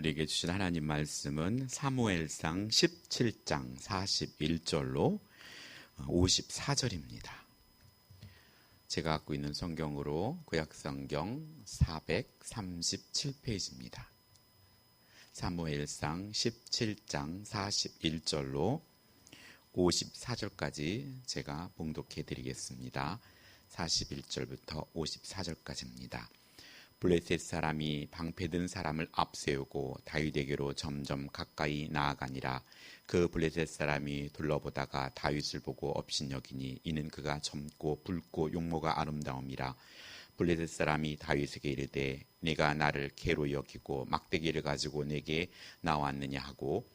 우리에게 주신 하나님 말씀은 사무엘상 17장 41절로 54절입니다. 제가 갖고 있는 성경으로 구약성경 437페이지입니다. 사무엘상 17장 41절로 54절까지 제가 봉독해 드리겠습니다. 41절부터 54절까지입니다. 블레셋 사람이 방패든 사람을 앞세우고 다윗에게로 점점 가까이 나아가니라. 그 블레셋 사람이 둘러보다가 다윗을 보고 업신여기니 이는 그가 젊고 붉고 용모가 아름다움이라. 블레셋 사람이 다윗에게 이르되 내가 나를 개로 여기고 막대기를 가지고 내게 나왔느냐 하고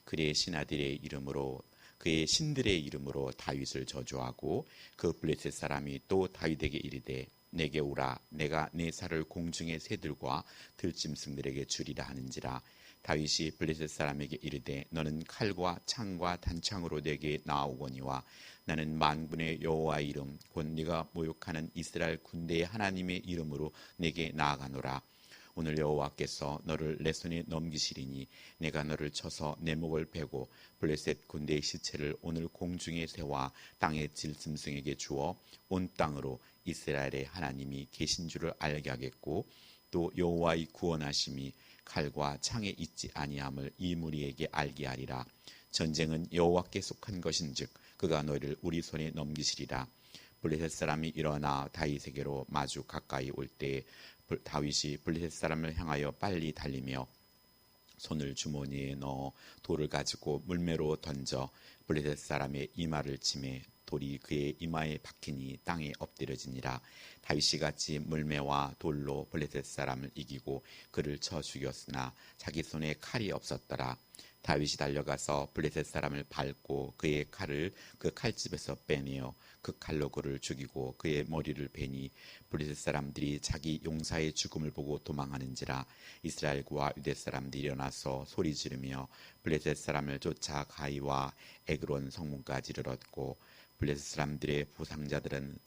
그의 신하들의 이름으로 그의 신들의 이름으로 다윗을 저주하고 그 블레셋 사람이 또 다윗에게 이르되 내게 오라 내가 내 살을 공중의 새들과 들짐승들에게 주리라 하는지라. 다윗이 블레셋 사람에게 이르되 너는 칼과 창과 단창으로 내게 나오거니와 나는 만군의 여호와의 이름 곧 네가 모욕하는 이스라엘 군대의 하나님의 이름으로 내게 나아가노라. 오늘 여호와께서 너를 내 손에 넘기시리니 내가 너를 쳐서 내 목을 베고 블레셋 군대의 시체를 오늘 공중의 새와 땅의 들짐승에게 주어 온 땅으로 이스라엘의 하나님이 계신 줄을 알게 하겠고 또 여호와의 구원하심이 칼과 창에 있지 아니함을 이 무리에게 알게 하리라. 전쟁은 여호와께 속한 것인즉 그가 너희를 우리 손에 넘기시리라. 블레셋 사람이 일어나 다윗에게로 마주 가까이 올 때 다윗이 블레셋 사람을 향하여 빨리 달리며 손을 주머니에 넣어 돌을 가지고 물매로 던져 블레셋 사람의 이마를 치매 돌이 그의 이마에 박히니 땅에 엎드려지니라. 다윗이 같이 물매와 돌로 블레셋 사람을 이기고 그를 쳐 죽였으나 자기 손에 칼이 없었더라. 다윗이 달려가서 블레셋 사람을 밟고 그의 칼을 그 칼집에서 빼내어 그 칼로 그를 죽이고 그의 머리를 베니 블레셋 사람들이 자기 용사의 죽음을 보고 도망하는지라. 이스라엘과 유대 사람들이 일어나서 소리 지르며 블레셋 사람을 쫓아 가이와 에그론 성문까지 이르렀고 블레셋 사람들의 부상자들은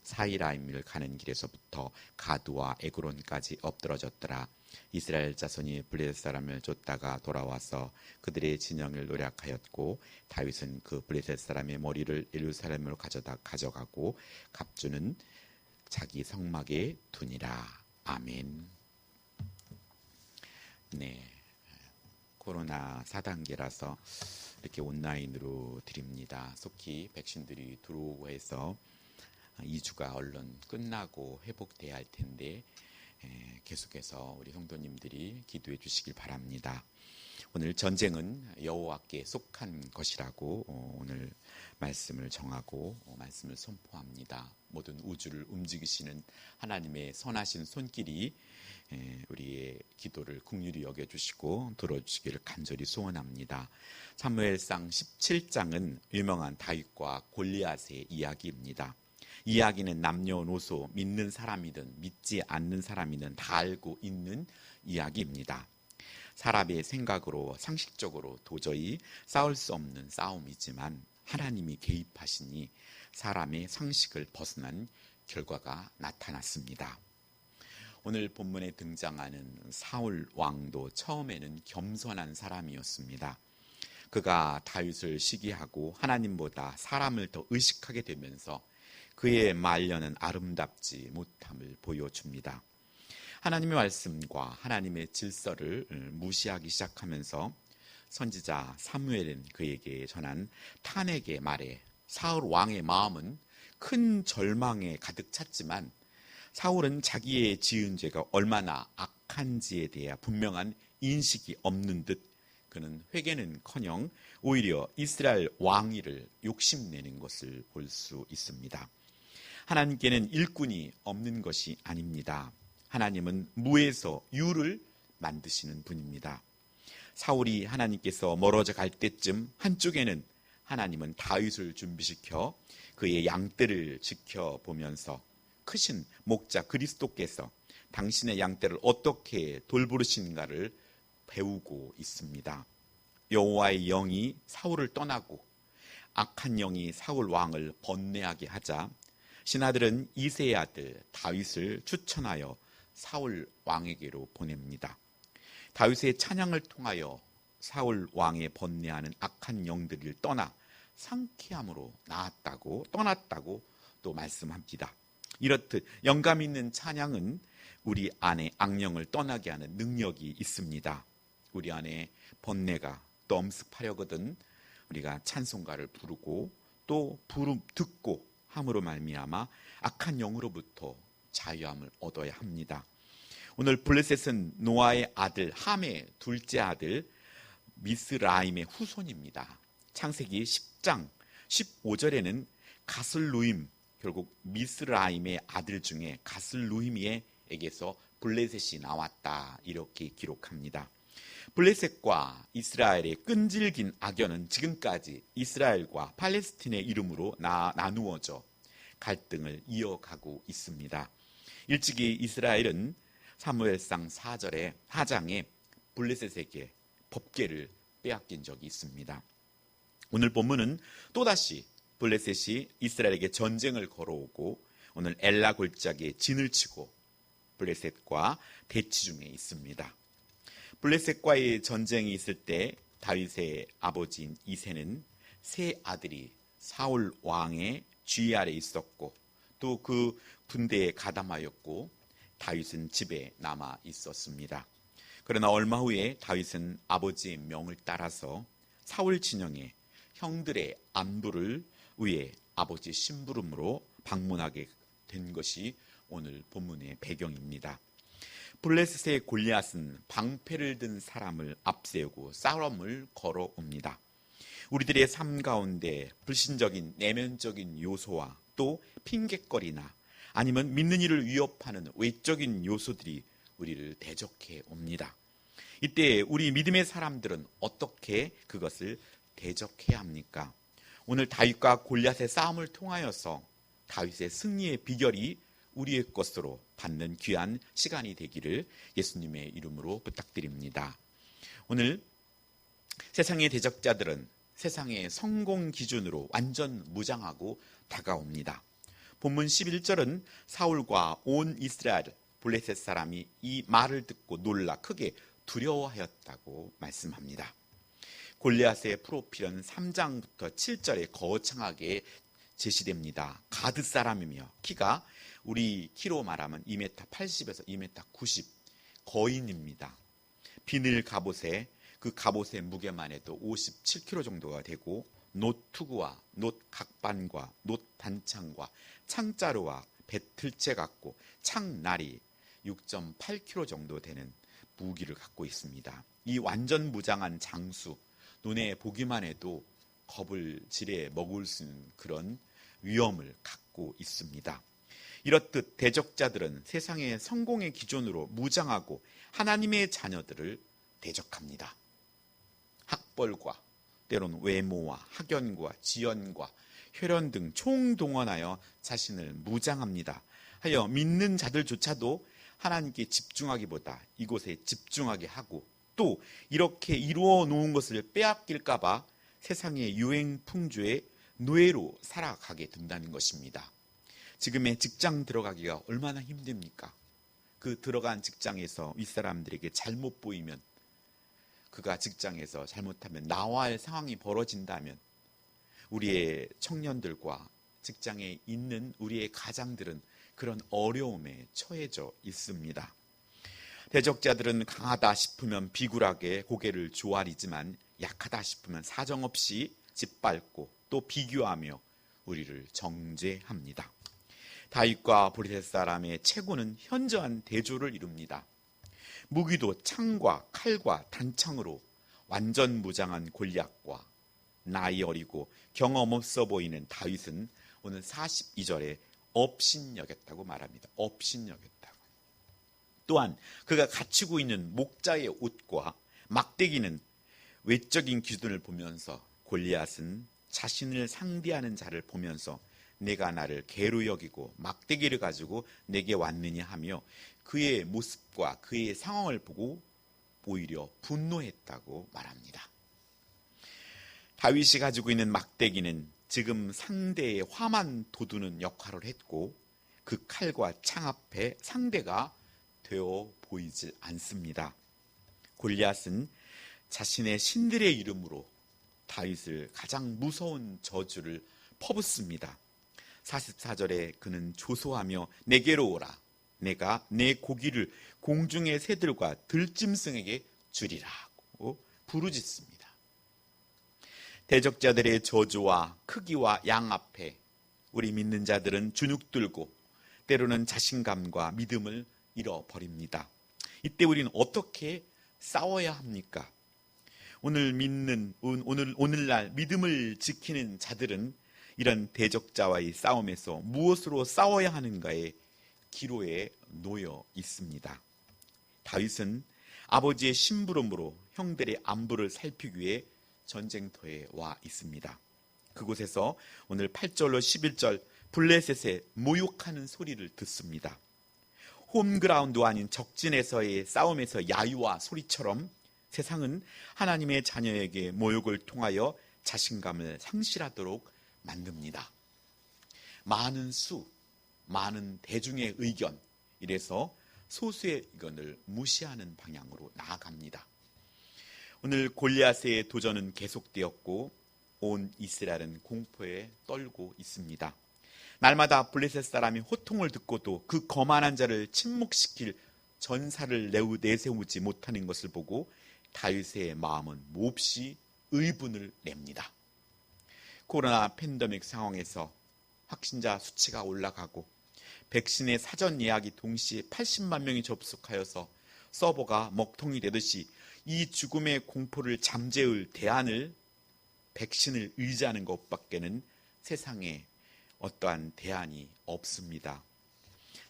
사이라임을 가는 길에서부터 가드와 에그론까지 엎드러졌더라. 이스라엘 자손이 블레셋 사람을 쫓다가 돌아와서 그들의 진영을 노략하였고 다윗은 그 블레셋 사람의 머리를 예루살렘으로 가져가고 갑주는 자기 성막에 두니라. 아멘. 네, 코로나 4단계라서 이렇게 온라인으로 드립니다. 속히 백신들이 들어오고 해서 2주가 얼른 끝나고 회복돼야 할 텐데 계속해서 우리 성도님들이 기도해 주시길 바랍니다. 오늘 전쟁은 여호와께 속한 것이라고 오늘 말씀을 정하고 말씀을 선포합니다. 모든 우주를 움직이시는 하나님의 선하신 손길이 우리의 기도를 긍휼히 여겨주시고 들어주시기를 간절히 소원합니다. 사무엘상 17장은 유명한 다윗과 골리앗의 이야기입니다. 이야기는 남녀노소 믿는 사람이든 믿지 않는 사람이든 다 알고 있는 이야기입니다. 사람의 생각으로 상식적으로 도저히 싸울 수 없는 싸움이지만 하나님이 개입하시니 사람의 상식을 벗어난 결과가 나타났습니다. 오늘 본문에 등장하는 사울 왕도 처음에는 겸손한 사람이었습니다. 그가 다윗을 시기하고 하나님보다 사람을 더 의식하게 되면서 그의 말년은 아름답지 못함을 보여줍니다. 하나님의 말씀과 하나님의 질서를 무시하기 시작하면서 선지자 사무엘은 그에게 전한 탄핵의 말에 사울 왕의 마음은 큰 절망에 가득 찼지만 사울은 자기의 지은 죄가 얼마나 악한지에 대해 분명한 인식이 없는 듯 그는 회개는커녕 오히려 이스라엘 왕위를 욕심내는 것을 볼 수 있습니다. 하나님께는 일꾼이 없는 것이 아닙니다. 하나님은 무에서 유를 만드시는 분입니다. 사울이 하나님께서 멀어져 갈 때쯤 한쪽에는 하나님은 다윗을 준비시켜 그의 양떼를 지켜보면서 크신 목자 그리스도께서 당신의 양떼를 어떻게 돌보시는가를 배우고 있습니다. 여호와의 영이 사울을 떠나고 악한 영이 사울 왕을 번뇌하게 하자 신하들은 이새의 아들 다윗을 추천하여 사울 왕에게로 보냅니다. 다윗의 찬양을 통하여 사울 왕의 번뇌하는 악한 영들을 떠나 상쾌함으로 떠났다고 또 말씀합니다. 이렇듯 영감 있는 찬양은 우리 안에 악령을 떠나게 하는 능력이 있습니다. 우리 안에 번뇌가 또 엄습하려거든 우리가 찬송가를 부르고 또 듣고 함으로 말미암아 악한 영으로부터 자유함을 얻어야 합니다. 오늘 블레셋은 노아의 아들 함의 둘째 아들 미스라임의 후손입니다. 창세기 10장 15절에는 가슬루임, 결국 미스라임의 아들 중에 가슬루임에게서 블레셋이 나왔다 이렇게 기록합니다. 블레셋과 이스라엘의 끈질긴 악연은 지금까지 이스라엘과 팔레스틴의 이름으로 나누어져 갈등을 이어가고 있습니다. 일찍이 이스라엘은 사무엘상 4장에 블레셋에게 법궤를 빼앗긴 적이 있습니다. 오늘 본문은 또다시 블레셋이 이스라엘에게 전쟁을 걸어오고 오늘 엘라 골짜기에 진을 치고 블레셋과 대치 중에 있습니다. 블레셋과의 전쟁이 있을 때 다윗의 아버지인 이새는 세 아들이 사울 왕의 주의 아래 있었고 또 그 군대에 가담하였고 다윗은 집에 남아 있었습니다. 그러나 얼마 후에 다윗은 아버지의 명을 따라서 사울 진영에 형들의 안부를 위해 아버지 심부름으로 방문하게 된 것이 오늘 본문의 배경입니다. 블레셋의 골리앗은 방패를 든 사람을 앞세우고 싸움을 걸어옵니다. 우리들의 삶 가운데 불신적인 내면적인 요소와 또 핑곗거리나 아니면 믿는 이를 위협하는 외적인 요소들이 우리를 대적해 옵니다. 이때 우리 믿음의 사람들은 어떻게 그것을 대적해야 합니까? 오늘 다윗과 골리앗의 싸움을 통하여서 다윗의 승리의 비결이 우리의 것으로 받는 귀한 시간이 되기를 예수님의 이름으로 부탁드립니다. 오늘 세상의 대적자들은 세상의 성공 기준으로 완전 무장하고 다가옵니다. 본문 11절은 사울과 온 이스라엘 블레셋 사람이 이 말을 듣고 놀라 크게 두려워하였다고 말씀합니다. 골리앗의 프로필은 3장부터 7절에 거창하게 제시됩니다. 가드 사람이며 키가 우리 키로 말하면 2m 80에서 2m 90 거인입니다. 비늘 갑옷에 그 갑옷의 무게만 해도 57kg 정도가 되고 놋투구와 놋각반과 놋단창과 창자루와 배틀채 갖고 창날이 6.8kg 정도 되는 무기를 갖고 있습니다. 이 완전 무장한 장수, 눈에 보기만 해도 겁을 지레 먹을 수 있는 그런 위험을 갖고 있습니다. 이렇듯 대적자들은 세상의 성공의 기준으로 무장하고 하나님의 자녀들을 대적합니다. 학벌과 때로는 외모와 학연과 지연과 혈연 등 총동원하여 자신을 무장합니다. 하여 믿는 자들조차도 하나님께 집중하기보다 이곳에 집중하게 하고 또 이렇게 이루어 놓은 것을 빼앗길까 봐 세상의 유행 풍조의 노예로 살아가게 된다는 것입니다. 지금의 직장 들어가기가 얼마나 힘듭니까? 그 들어간 직장에서 윗사람들에게 잘못 보이면 그가 직장에서 잘못하면 나와야 할 상황이 벌어진다면 우리의 청년들과 직장에 있는 우리의 가장들은 그런 어려움에 처해져 있습니다. 대적자들은 강하다 싶으면 비굴하게 고개를 조아리지만 약하다 싶으면 사정없이 짓밟고 또 비교하며 우리를 정죄합니다. 다윗과 블레셋 사람의 최고는 현저한 대조를 이룹니다. 무기도 창과 칼과 단창으로 완전 무장한 골리앗과 나이 어리고 경험 없어 보이는 다윗은 오늘 42절에 업신여겼다고 말합니다. 업신여겼다고. 또한 그가 갖추고 있는 목자의 옷과 막대기는 외적인 기준을 보면서 골리앗은 자신을 상대하는 자를 보면서 내가 나를 개로 여기고 막대기를 가지고 내게 왔느냐 하며 그의 모습과 그의 상황을 보고 오히려 분노했다고 말합니다. 다윗이 가지고 있는 막대기는 지금 상대의 화만 돋우는 역할을 했고 그 칼과 창 앞에 상대가 되어 보이지 않습니다. 골리앗은 자신의 신들의 이름으로 다윗을 가장 무서운 저주를 퍼붓습니다. 44절에 그는 조소하며 내게로 오라. 내가 내 고기를 공중의 새들과 들짐승에게 주리라고 부르짖습니다. 대적자들의 저주와 크기와 양 앞에 우리 믿는 자들은 주눅들고 때로는 자신감과 믿음을 잃어버립니다. 이때 우리는 어떻게 싸워야 합니까? 오늘날 믿음을 지키는 자들은 이런 대적자와의 싸움에서 무엇으로 싸워야 하는가에 기로에 놓여 있습니다. 다윗은 아버지의 심부름으로 형들의 안부를 살피기 위해 전쟁터에 와 있습니다. 그곳에서 오늘 8절로 11절 블레셋의 모욕하는 소리를 듣습니다. 홈그라운드 아닌 적진에서의 싸움에서 야유와 소리처럼 세상은 하나님의 자녀에게 모욕을 통하여 자신감을 상실하도록 만듭니다. 많은 대중의 의견, 이래서 소수의 의견을 무시하는 방향으로 나아갑니다. 오늘 골리앗의 도전은 계속되었고 온 이스라엘은 공포에 떨고 있습니다. 날마다 블레셋 사람이 호통을 듣고도 그 거만한 자를 침묵시킬 전사를 내세우지 못하는 것을 보고 다윗의 마음은 몹시 의분을 냅니다. 코로나 팬데믹 상황에서 확진자 수치가 올라가고 백신의 사전 예약이 동시에 80만 명이 접속하여서 서버가 먹통이 되듯이 이 죽음의 공포를 잠재울 대안을 백신을 의지하는 것밖에는 세상에 어떠한 대안이 없습니다.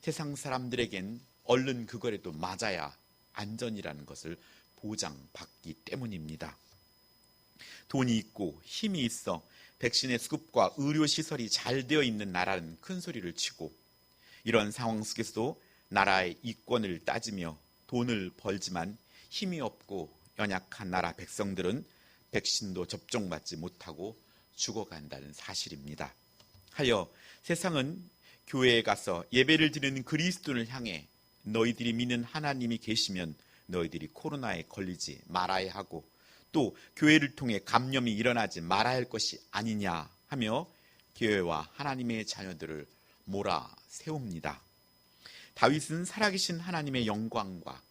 세상 사람들에겐 얼른 그거라도 맞아야 안전이라는 것을 보장받기 때문입니다. 돈이 있고 힘이 있어 백신의 수급과 의료시설이 잘 되어 있는 나라는 큰 소리를 치고 이런 상황 속에서도 나라의 이권을 따지며 돈을 벌지만 힘이 없고 연약한 나라 백성들은 백신도 접종받지 못하고 죽어간다는 사실입니다. 하여 세상은 교회에 가서 예배를 드리는 그리스도를 향해 너희들이 믿는 하나님이 계시면 너희들이 코로나에 걸리지 말아야 하고 또 교회를 통해 감염이 일어나지 말아야 할 것이 아니냐 하며 교회와 하나님의 자녀들을 몰아세웁니다. 다윗은 살아계신 하나님의 영광과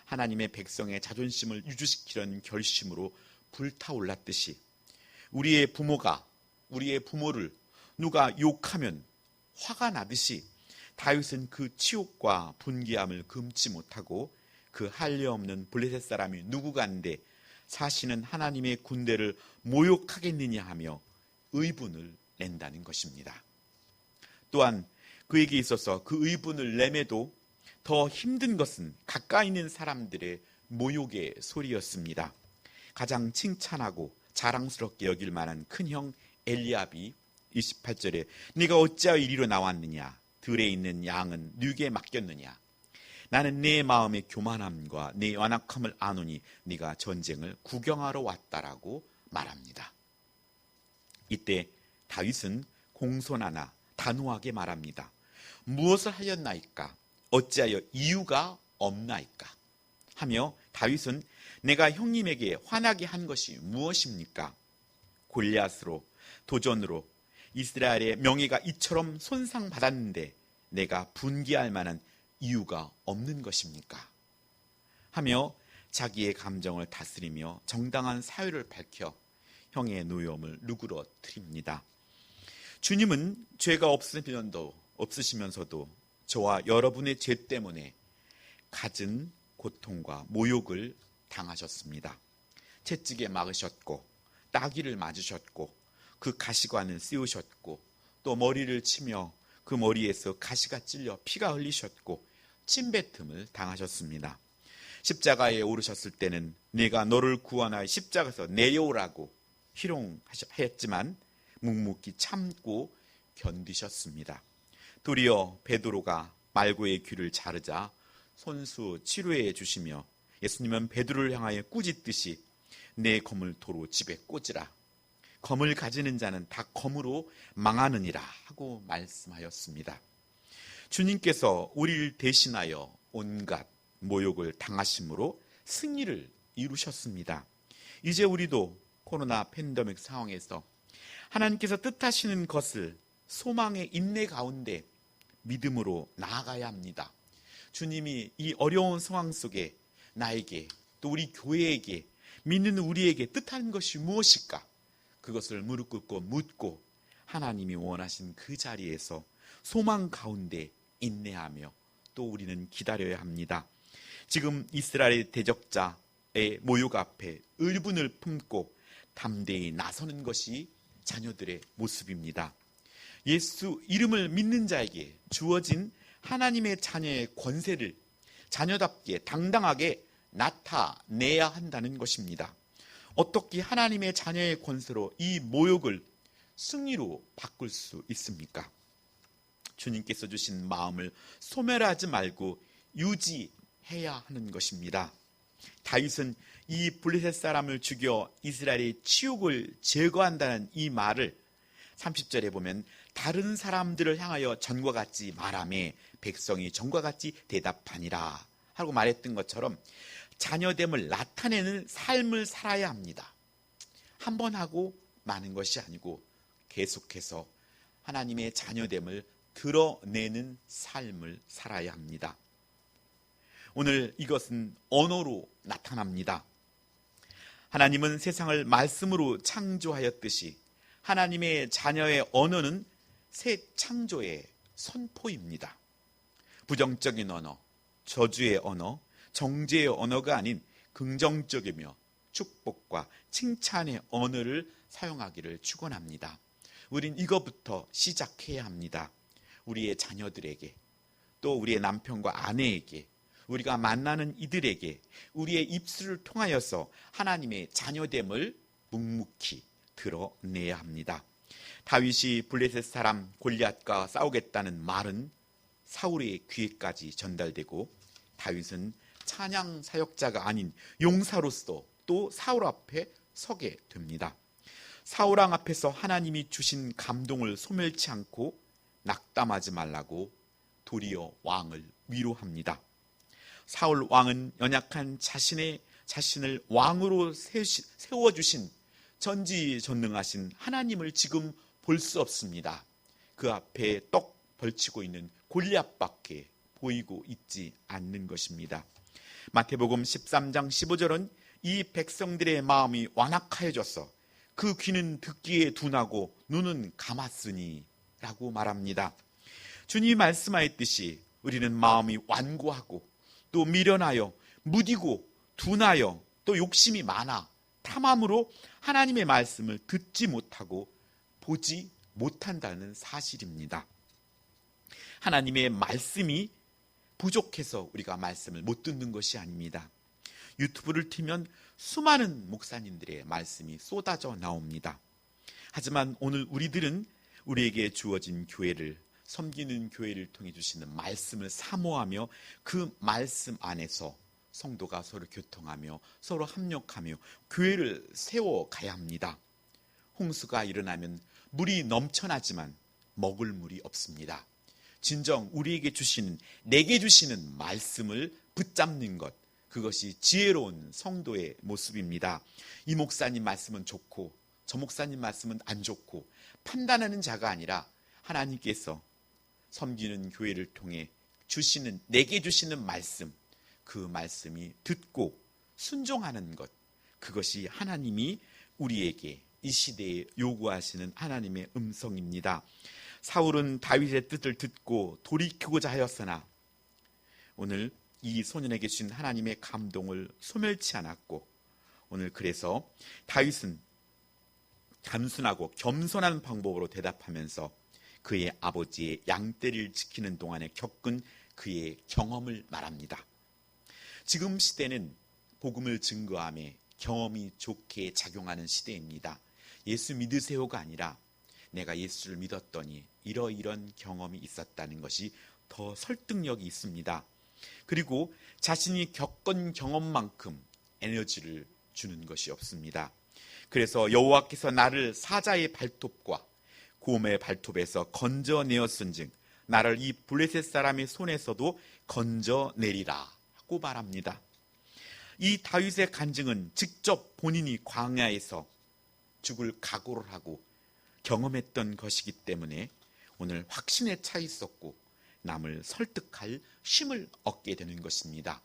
하나님의 백성의 자존심을 유지시키려는 결심으로 불타올랐듯이 우리의 부모를 누가 욕하면 화가 나듯이 다윗은 그 치욕과 분기함을 금치 못하고 그 할례 없는 블레셋 사람이 누구간데 사시는 하나님의 군대를 모욕하겠느냐 하며 의분을 낸다는 것입니다. 또한 그에게 있어서 그 의분을 내매도 더 힘든 것은 가까이 있는 사람들의 모욕의 소리였습니다. 가장 칭찬하고 자랑스럽게 여길 만한 큰형 엘리압이 28절에 네가 어찌하여 이리로 나왔느냐 들에 있는 양은 네게 맡겼느냐 나는 내 마음의 교만함과 내 완악함을 아노니 네가 전쟁을 구경하러 왔다라고 말합니다. 이때 다윗은 공손하나 단호하게 말합니다. 무엇을 하였나이까? 어찌하여 이유가 없나이까? 하며 다윗은 내가 형님에게 화나게 한 것이 무엇입니까? 골리앗으로 도전으로 이스라엘의 명예가 이처럼 손상받았는데 내가 분개할 만한 이유가 없는 것입니까? 하며 자기의 감정을 다스리며 정당한 사유를 밝혀 형의 노여움을 누그러뜨립니다. 주님은 죄가 없으시면서도 저와 여러분의 죄 때문에 갖은 고통과 모욕을 당하셨습니다. 채찍에 막으셨고 따귀를 맞으셨고 그 가시관을 씌우셨고 또 머리를 치며 그 머리에서 가시가 찔려 피가 흘리셨고 침뱉음을 당하셨습니다. 십자가에 오르셨을 때는 내가 너를 구원하여 십자가에서 내려오라고 희롱하였지만 묵묵히 참고 견디셨습니다. 도리어 베드로가 말고의 귀를 자르자 손수 치료해 주시며 예수님은 베드로를 향하여 꾸짖듯이 내 검을 도로 집에 꽂으라. 검을 가지는 자는 다 검으로 망하느니라 하고 말씀하였습니다. 주님께서 우리를 대신하여 온갖 모욕을 당하심으로 승리를 이루셨습니다. 이제 우리도 코로나 팬데믹 상황에서 하나님께서 뜻하시는 것을 소망의 인내 가운데 믿음으로 나아가야 합니다. 주님이 이 어려운 상황 속에 나에게 또 우리 교회에게 믿는 우리에게 뜻하는 것이 무엇일까? 그것을 무릎 꿇고 묻고 하나님이 원하신 그 자리에서 소망 가운데 인내하며 또 우리는 기다려야 합니다. 지금 이스라엘 대적자의 모욕 앞에 의분을 품고 담대히 나서는 것이 자녀들의 모습입니다. 예수 이름을 믿는 자에게 주어진 하나님의 자녀의 권세를 자녀답게 당당하게 나타내야 한다는 것입니다. 어떻게 하나님의 자녀의 권세로 이 모욕을 승리로 바꿀 수 있습니까? 주님께서 주신 마음을 소멸하지 말고 유지해야 하는 것입니다. 다윗은 이 블레셋 사람을 죽여 이스라엘의 치욕을 제거한다는 이 말을 30절에 보면 다른 사람들을 향하여 전과 같이 말하며 백성이 전과 같이 대답하니라 하고 말했던 것처럼 자녀됨을 나타내는 삶을 살아야 합니다. 한 번 하고 마는 것이 아니고 계속해서 하나님의 자녀됨을 드러내는 삶을 살아야 합니다. 오늘 이것은 언어로 나타납니다. 하나님은 세상을 말씀으로 창조하였듯이 하나님의 자녀의 언어는 새 창조의 선포입니다. 부정적인 언어, 저주의 언어, 정죄의 언어가 아닌 긍정적이며 축복과 칭찬의 언어를 사용하기를 축원합니다. 우린 이것부터 시작해야 합니다. 우리의 자녀들에게, 또 우리의 남편과 아내에게, 우리가 만나는 이들에게 우리의 입술을 통하여서 하나님의 자녀됨을 묵묵히 드러내야 합니다. 다윗이 블레셋 사람 골리앗과 싸우겠다는 말은 사울의 귀에까지 전달되고 다윗은 찬양 사역자가 아닌 용사로서 또 사울 앞에 서게 됩니다. 사울 왕 앞에서 하나님이 주신 감동을 소멸치 않고 낙담하지 말라고 도리어 왕을 위로합니다. 사울 왕은 연약한 자신을 왕으로 세워주신 전지전능하신 하나님을 지금 볼 수 없습니다. 그 앞에 떡 벌치고 있는 골리앗밖에 보이고 있지 않는 것입니다. 마태복음 13장 15절은 이 백성들의 마음이 완악하여져서 그 귀는 듣기에 둔하고 눈은 감았으니 라고 말합니다. 주님이 말씀하였듯이 우리는 마음이 완고하고 또 미련하여 무디고 둔하여 또 욕심이 많아 탐함으로 하나님의 말씀을 듣지 못하고 보지 못한다는 사실입니다. 하나님의 말씀이 부족해서 우리가 말씀을 못 듣는 것이 아닙니다. 유튜브를 틀면 수많은 목사님들의 말씀이 쏟아져 나옵니다. 하지만 오늘 우리들은 우리에게 주어진 교회를, 섬기는 교회를 통해 주시는 말씀을 사모하며 그 말씀 안에서 성도가 서로 교통하며 서로 합력하며 교회를 세워가야 합니다. 홍수가 일어나면 물이 넘쳐나지만 먹을 물이 없습니다. 진정 우리에게 주시는, 내게 주시는 말씀을 붙잡는 것, 그것이 지혜로운 성도의 모습입니다. 이 목사님 말씀은 좋고 저 목사님 말씀은 안 좋고 판단하는 자가 아니라 하나님께서 섬기는 교회를 통해 주시는, 내게 주시는 말씀, 그 말씀이 듣고 순종하는 것, 그것이 하나님이 우리에게 이 시대에 요구하시는 하나님의 음성입니다. 사울은 다윗의 뜻을 듣고 돌이키고자 하였으나 오늘 이 소년에게 주신 하나님의 감동을 소멸치 않았고, 오늘 그래서 다윗은 단순하고 겸손한 방법으로 대답하면서 그의 아버지의 양떼를 지키는 동안에 겪은 그의 경험을 말합니다. 지금 시대는 복음을 증거하며 경험이 좋게 작용하는 시대입니다. 예수 믿으세요가 아니라 내가 예수를 믿었더니 이러이런 경험이 있었다는 것이 더 설득력이 있습니다. 그리고 자신이 겪은 경험만큼 에너지를 주는 것이 없습니다. 그래서 여호와께서 나를 사자의 발톱과 곰의 발톱에서 건져내었은즉 나를 이 블레셋 사람의 손에서도 건져내리라 하고 말합니다. 이 다윗의 간증은 직접 본인이 광야에서 죽을 각오를 하고 경험했던 것이기 때문에 오늘 확신에 차 있었고 남을 설득할 힘을 얻게 되는 것입니다.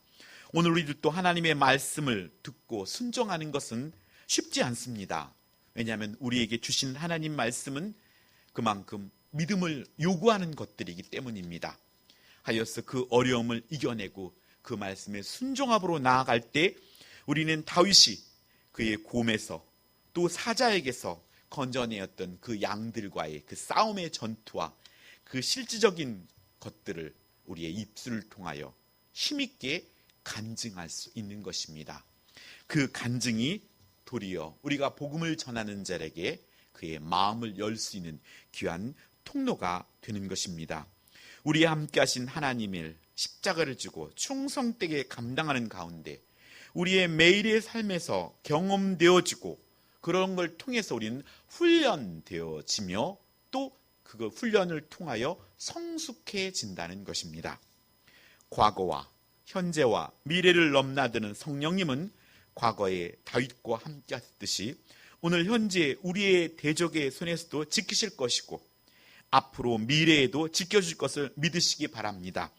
오늘 우리들도 하나님의 말씀을 듣고 순종하는 것은 쉽지 않습니다. 왜냐하면 우리에게 주신 하나님 말씀은 그만큼 믿음을 요구하는 것들이기 때문입니다. 하여서 그 어려움을 이겨내고 그 말씀에 순종함으로 나아갈 때 우리는 다윗이 그의 곰에서 또 사자에게서 건져내었던 그 양들과의 그 싸움의 전투와 그 실질적인 것들을 우리의 입술을 통하여 힘있게 간증할 수 있는 것입니다. 그 간증이 도리어 우리가 복음을 전하는 자에게 그의 마음을 열 수 있는 귀한 통로가 되는 것입니다. 우리와 함께 하신 하나님을 십자가를 지고 충성되게 감당하는 가운데 우리의 매일의 삶에서 경험되어지고 그런 걸 통해서 우리는 훈련되어지며 또 그 훈련을 통하여 성숙해진다는 것입니다. 과거와 현재와 미래를 넘나드는 성령님은 과거에 다윗과 함께 하셨듯이 오늘 현재 우리의 대적의 손에서도 지키실 것이고 앞으로 미래에도 지켜줄 것을 믿으시기 바랍니다.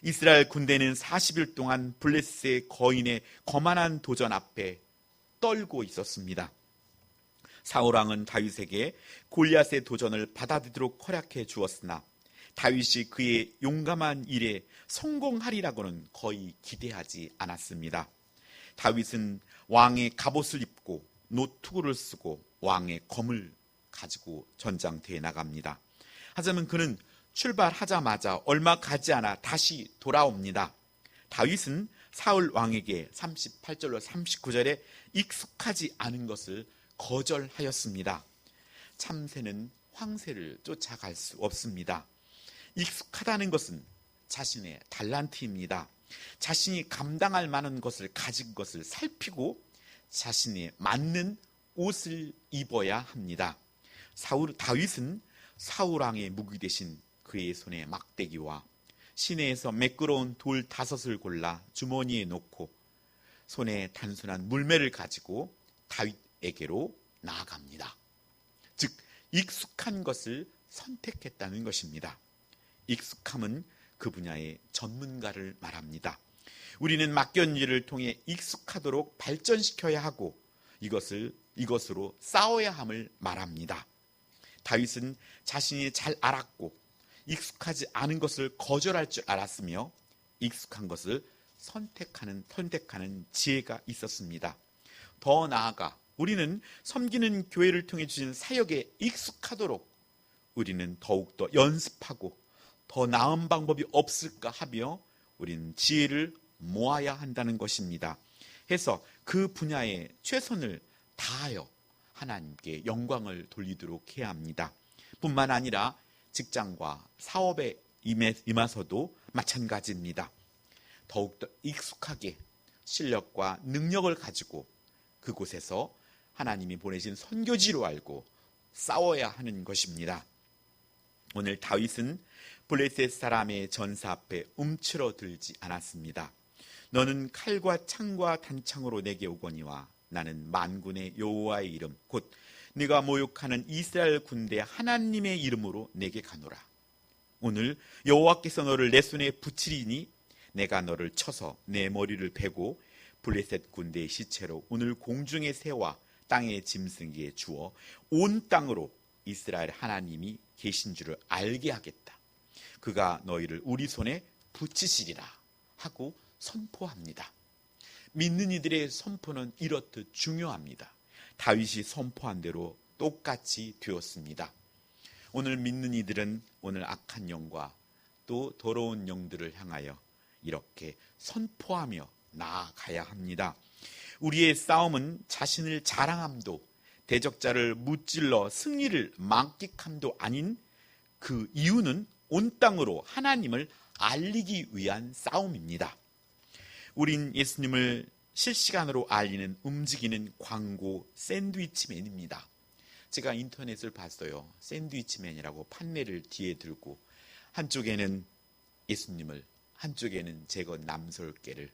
이스라엘 군대는 40일 동안 블레셋의 거인의 거만한 도전 앞에 떨고 있었습니다. 사울왕은 다윗에게 골리앗의 도전을 받아들이도록 허락해 주었으나 다윗이 그의 용감한 일에 성공하리라고는 거의 기대하지 않았습니다. 다윗은 왕의 갑옷을 입고 노투구를 쓰고 왕의 검을 가지고 전장터에 나갑니다. 하지만 그는 출발하자마자 얼마 가지 않아 다시 돌아옵니다. 다윗은 사울 왕에게 38절로 39절에 익숙하지 않은 것을 거절하였습니다. 참새는 황새를 쫓아갈 수 없습니다. 익숙하다는 것은 자신의 달란트입니다. 자신이 감당할 만한 것을 가진 것을 살피고 자신에 맞는 옷을 입어야 합니다. 다윗은 사울왕의 무기 대신 그의 손에 막대기와 시내에서 매끄러운 돌 5을 골라 주머니에 놓고 손에 단순한 물매를 가지고 다윗에게로 나아갑니다. 즉 익숙한 것을 선택했다는 것입니다. 익숙함은 그 분야의 전문가를 말합니다. 우리는 맡겨진 일을 통해 익숙하도록 발전시켜야 하고 이것으로 싸워야 함을 말합니다. 다윗은 자신이 잘 알았고 익숙하지 않은 것을 거절할 줄 알았으며 익숙한 것을 선택하는 지혜가 있었습니다. 더 나아가 우리는 섬기는 교회를 통해 주신 사역에 익숙하도록 우리는 더욱더 연습하고 더 나은 방법이 없을까 하며 우리는 지혜를 모아야 한다는 것입니다. 해서 그 분야에 최선을 다하여 하나님께 영광을 돌리도록 해야 합니다. 뿐만 아니라 직장과 사업에 임해서도 마찬가지입니다. 더욱더 익숙하게 실력과 능력을 가지고 그곳에서 하나님이 보내신 선교지로 알고 싸워야 하는 것입니다. 오늘 다윗은 블레셋 사람의 전사 앞에 움츠러들지 않았습니다. 너는 칼과 창과 단창으로 내게 오거니와 나는 만군의 여호와의 이름 곧 네가 모욕하는 이스라엘 군대 하나님의 이름으로 내게 가노라. 오늘 여호와께서 너를 내 손에 붙이리니 내가 너를 쳐서 내 머리를 베고 블레셋 군대의 시체로 오늘 공중의 새와 땅의 짐승에게 주어 온 땅으로 이스라엘 하나님이 계신 줄을 알게 하겠다. 그가 너희를 우리 손에 붙이시리라 하고 선포합니다. 믿는 이들의 선포는 이렇듯 중요합니다. 다윗이 선포한 대로 똑같이 되었습니다. 오늘 믿는 이들은 오늘 악한 영과 또 더러운 영들을 향하여 이렇게 선포하며 나아가야 합니다. 우리의 싸움은 자신을 자랑함도 대적자를 무찔러 승리를 만끽함도 아닌 그 이유는 온 땅으로 하나님을 알리기 위한 싸움입니다. 우린 예수님을 실시간으로 알리는 움직이는 광고 샌드위치맨입니다. 제가 인터넷을 봤어요. 샌드위치맨이라고 판매를 뒤에 들고 한쪽에는 예수님을 한쪽에는 제거 남설깨를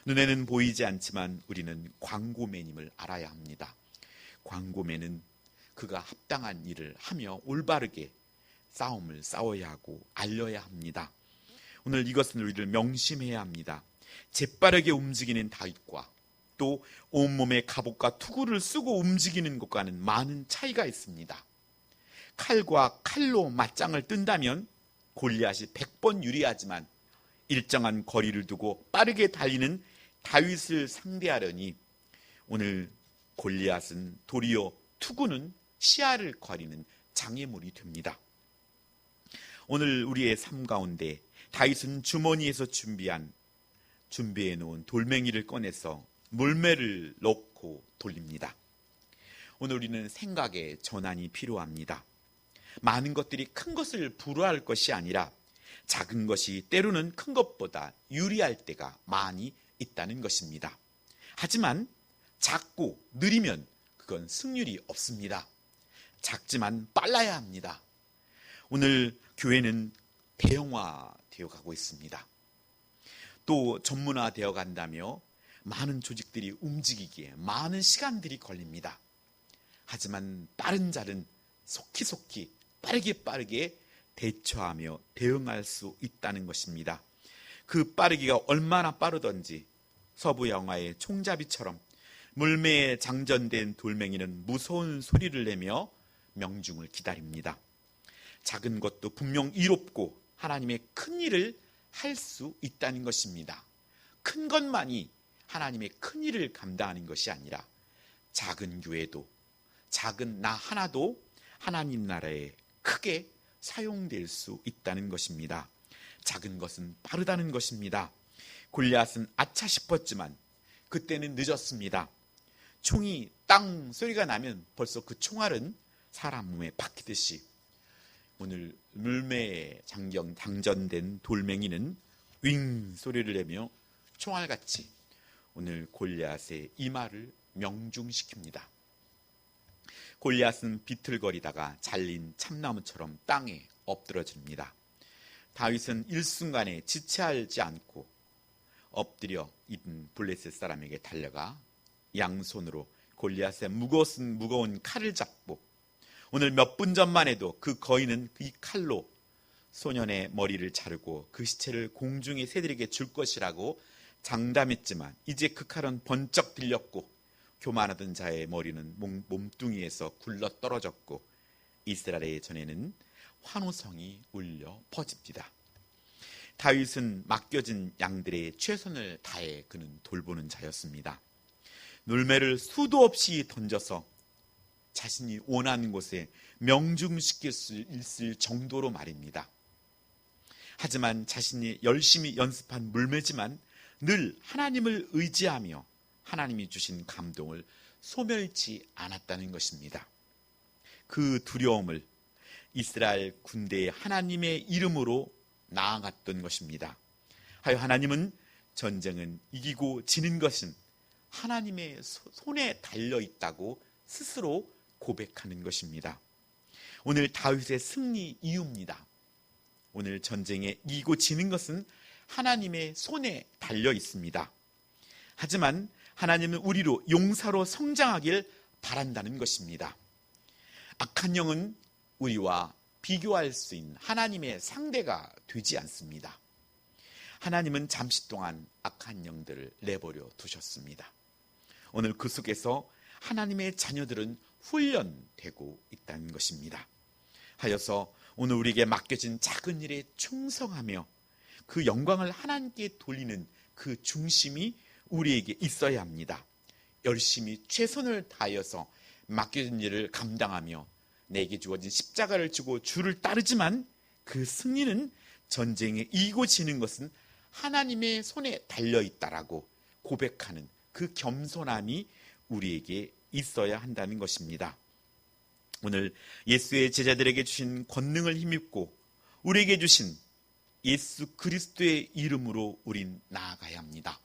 눈에는 보이지 않지만 우리는 광고맨임을 알아야 합니다. 광고맨은 그가 합당한 일을 하며 올바르게 싸움을 싸워야 하고 알려야 합니다. 오늘 이것은 우리를 명심해야 합니다. 재빠르게 움직이는 다윗과 또 온몸에 갑옷과 투구를 쓰고 움직이는 것과는 많은 차이가 있습니다. 칼과 칼로 맞짱을 뜬다면 골리앗이 100번 유리하지만 일정한 거리를 두고 빠르게 달리는 다윗을 상대하려니 오늘 골리앗은 도리어 투구는 시야를 가리는 장애물이 됩니다. 오늘 우리의 삶 가운데 다윗은 주머니에서 준비해 놓은 돌멩이를 꺼내서 물매를 넣고 돌립니다. 오늘 우리는 생각의 전환이 필요합니다. 많은 것들이 큰 것을 불허할 것이 아니라 작은 것이 때로는 큰 것보다 유리할 때가 많이 있다는 것입니다. 하지만 작고 느리면 그건 승률이 없습니다. 작지만 빨라야 합니다. 오늘 교회는 대형화되어 가고 있습니다. 또 전문화되어 간다며 많은 조직들이 움직이기에 많은 시간들이 걸립니다. 하지만 빠른 자는 속히 빠르게 대처하며 대응할 수 있다는 것입니다. 그 빠르기가 얼마나 빠르던지 서부 영화의 총잡이처럼 물매에 장전된 돌멩이는 무서운 소리를 내며 명중을 기다립니다. 작은 것도 분명 이롭고 하나님의 큰 일을 할 수 있다는 것입니다. 큰 것만이 하나님의 큰 일을 감당하는 것이 아니라 작은 교회도 작은 나 하나도 하나님 나라에 크게 사용될 수 있다는 것입니다. 작은 것은 빠르다는 것입니다. 골리앗은 아차 싶었지만 그때는 늦었습니다. 총이 땅 소리가 나면 벌써 그 총알은 사람 몸에 박히듯이 오늘 물매에 장전된 돌멩이는 윙 소리를 내며 총알같이 오늘 골리앗의 이마를 명중시킵니다. 골리앗은 비틀거리다가 잘린 참나무처럼 땅에 엎드러집니다. 다윗은 일순간에 지체하지 않고 엎드려 있는 블레셋 사람에게 달려가 양손으로 골리앗의 무거운 칼을 잡고 오늘 몇 분 전만 해도 그 거인은 이 칼로 소년의 머리를 자르고 그 시체를 공중의 새들에게 줄 것이라고 장담했지만 이제 그 칼은 번쩍 들렸고 교만하던 자의 머리는 몸뚱이에서 굴러 떨어졌고 이스라엘의 전에는 환호성이 울려 퍼집니다. 다윗은 맡겨진 양들의 최선을 다해 그는 돌보는 자였습니다. 놀매를 수도 없이 던져서 자신이 원하는 곳에 명중시킬 수 있을 정도로 말입니다. 하지만 자신이 열심히 연습한 물매지만 늘 하나님을 의지하며 하나님이 주신 감동을 소멸치 않았다는 것입니다. 그 두려움을 이스라엘 군대의 하나님의 이름으로 나아갔던 것입니다. 하여 하나님은 전쟁은 이기고 지는 것은 하나님의 손에 달려 있다고 스스로 고백하는 것입니다. 오늘 다윗의 승리 이유입니다. 오늘 전쟁에 이기고 지는 것은 하나님의 손에 달려 있습니다. 하지만 하나님은 우리로 용사로 성장하길 바란다는 것입니다. 악한 영은 우리와 비교할 수 있는 하나님의 상대가 되지 않습니다. 하나님은 잠시 동안 악한 영들을 내버려 두셨습니다. 오늘 그 속에서 하나님의 자녀들은 훈련되고 있다는 것입니다. 하여서 오늘 우리에게 맡겨진 작은 일에 충성하며 그 영광을 하나님께 돌리는 그 중심이 우리에게 있어야 합니다. 열심히 최선을 다하여서 맡겨진 일을 감당하며 내게 주어진 십자가를 지고 주를 따르지만 그 승리는 전쟁에 이기고 지는 것은 하나님의 손에 달려있다라고 고백하는 그 겸손함이 우리에게 있어야 한다는 것입니다. 오늘 예수의 제자들에게 주신 권능을 힘입고 우리에게 주신 예수 그리스도의 이름으로 우린 나아가야 합니다.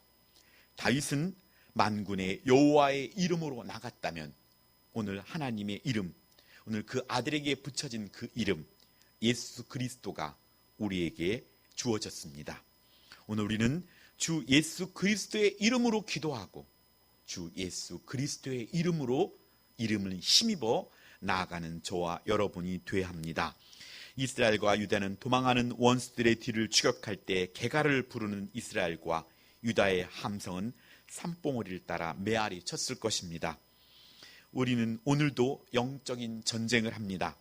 다윗은 만군의 여호와의 이름으로 나갔다면 오늘 하나님의 이름, 오늘 그 아들에게 붙여진 그 이름 예수 그리스도가 우리에게 주어졌습니다. 오늘 우리는 주 예수 그리스도의 이름으로 기도하고 주 예수 그리스도의 이름으로 이름을 힘입어 나아가는 저와 여러분이 되어야 합니다. 이스라엘과 유다는 도망하는 원수들의 뒤를 추격할 때 개가를 부르는 이스라엘과 유다의 함성은 산봉우리를 따라 메아리 쳤을 것입니다. 우리는 오늘도 영적인 전쟁을 합니다.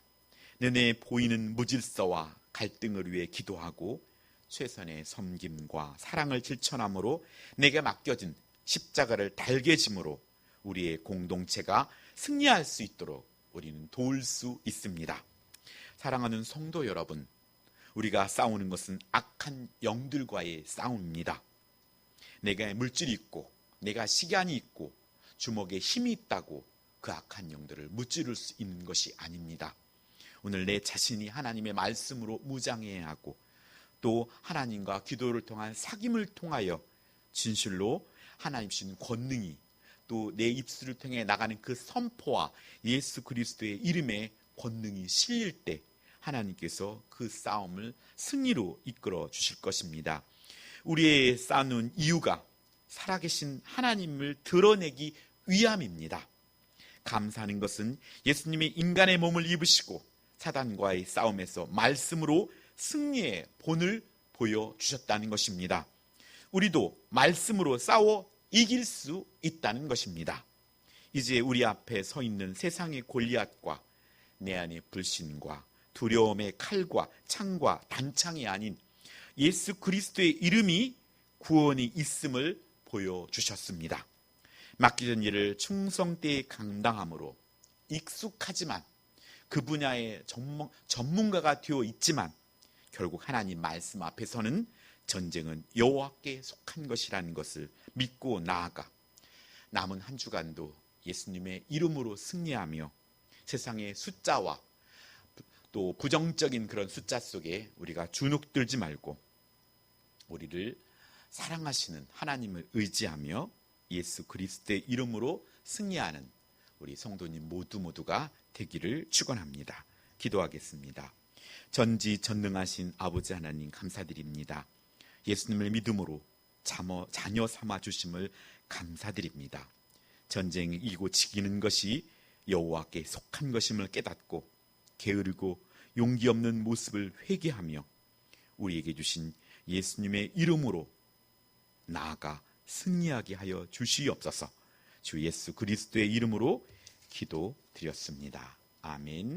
눈에 보이는 무질서와 갈등을 위해 기도하고 최선의 섬김과 사랑을 실천함으로 내게 맡겨진 십자가를 달게 짐으로 우리의 공동체가 승리할 수 있도록 우리는 도울 수 있습니다. 사랑하는 성도 여러분, 우리가 싸우는 것은 악한 영들과의 싸움입니다. 내가 물질이 있고 내가 시간이 있고 주먹에 힘이 있다고 그 악한 영들을 무찌를 수 있는 것이 아닙니다. 오늘 내 자신이 하나님의 말씀으로 무장해야 하고 또 하나님과 기도를 통한 사귐을 통하여 진실로 하나님 주신 권능이 또 내 입술을 통해 나가는 그 선포와 예수 그리스도의 이름의 권능이 실릴 때 하나님께서 그 싸움을 승리로 이끌어 주실 것입니다. 우리의 싸우는 이유가 살아계신 하나님을 드러내기 위함입니다. 감사하는 것은 예수님이 인간의 몸을 입으시고 사단과의 싸움에서 말씀으로 승리의 본을 보여주셨다는 것입니다. 우리도 말씀으로 싸워 이길 수 있다는 것입니다. 이제 우리 앞에 서 있는 세상의 골리앗과 내 안의 불신과 두려움의 칼과 창과 단창이 아닌 예수 그리스도의 이름이 구원이 있음을 보여주셨습니다. 맡겨진 일을 충성되이 감당함으로 익숙하지만 그 분야의 전문가가 되어 있지만 결국 하나님 말씀 앞에서는 전쟁은 여호와께 속한 것이라는 것을 믿고 나아가 남은 한 주간도 예수님의 이름으로 승리하며 세상의 숫자와 또 부정적인 그런 숫자 속에 우리가 주눅들지 말고 우리를 사랑하시는 하나님을 의지하며 예수 그리스도의 이름으로 승리하는 우리 성도님 모두가 되기를 축원합니다. 기도하겠습니다. 전지전능하신 아버지 하나님 감사드립니다. 예수님을 믿음으로 자녀 삼아 주심을 감사드립니다. 전쟁을 이기고 지키는 것이 여호와께 속한 것임을 깨닫고 게으르고 용기 없는 모습을 회개하며 우리에게 주신 예수님의 이름으로 나아가 승리하게 하여 주시옵소서. 주 예수 그리스도의 이름으로 기도드렸습니다. 아멘.